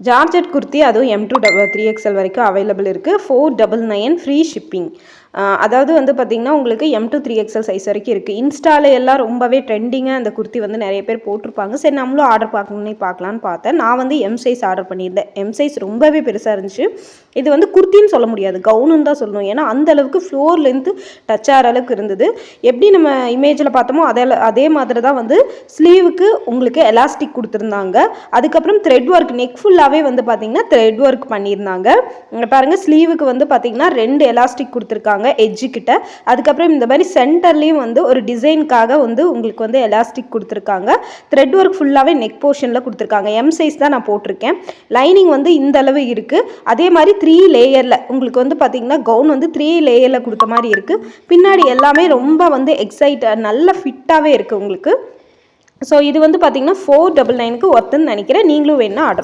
Georgette kurti அதுவும் M2 3XL வரைக்கும் available இருக்குது. 499 ஃப்ரீ ஷிப்பிங். அதாவது வந்து பார்த்திங்கன்னா உங்களுக்கு M2 3XL சைஸ் வரைக்கும் இருக்குது. இன்ஸ்டால எல்லாம் ரொம்பவே ட்ரெண்டிங்காக அந்த குர்த்தி வந்து நிறைய பேர் போட்டிருப்பாங்க. சரி நம்மளும் ஆர்டர் பார்க்கலான்னு பார்த்தேன். நான் வந்து M சைஸ் ஆர்டர் பண்ணியிருந்தேன். M சைஸ் ரொம்பவே பெருசாக இருந்துச்சு. இது வந்து குர்த்தின்னு சொல்ல முடியாது, கவுனுன்னு தான் சொல்லணும். ஏன்னா அந்தளவுக்கு ஃப்ளோர்லேருந்து டச் ஆகிற அளவுக்கு இருந்தது. எப்படி நம்ம இமேஜில் பார்த்தோமோ அதே மாதிரி தான் வந்து ஸ்லீவுக்கு உங்களுக்கு எலாஸ்டிக் கொடுத்துருந்தாங்க. அதுக்கப்புறம் த்ரெட் ஒர்க், நெக் ஃபுல்லாகவே வந்து பார்த்திங்கன்னா த்ரெட் ஒர்க் பண்ணியிருந்தாங்க. பாருங்கள், ஸ்லீவுக்கு வந்து பார்த்திங்கன்னா 2 எலாஸ்டிக் கொடுத்துருக்காங்க எட்ஜு கிட்ட. அதுக்கப்புறம் இந்த மாதிரி சென்டர்லேயும் வந்து ஒரு டிசைனுக்காக வந்து உங்களுக்கு வந்து எலாஸ்டிக் கொடுத்துருக்காங்க. த்ரெட் ஒர்க் ஃபுல்லாகவே நெக் போர்ஷனில் கொடுத்துருக்காங்க. M சைஸ் தான் நான் போட்டிருக்கேன். லைனிங் வந்து இந்த அளவு இருக்குது. அதே மாதிரி 3 லேயரில் உங்களுக்கு வந்து பார்த்திங்கன்னா கவுன் வந்து 3 லேயரில் கொடுத்த மாதிரி இருக்குது. பின்னாடி எல்லாமே ரொம்ப வந்து நல்ல ஃபிட்டாகவே இருக்குது உங்களுக்கு. ஸோ இது வந்து பார்த்திங்கன்னா 499க்கு ஒர்த்துன்னு நினைக்கிறேன். நீங்களும் வேணும்னா ஆர்டர்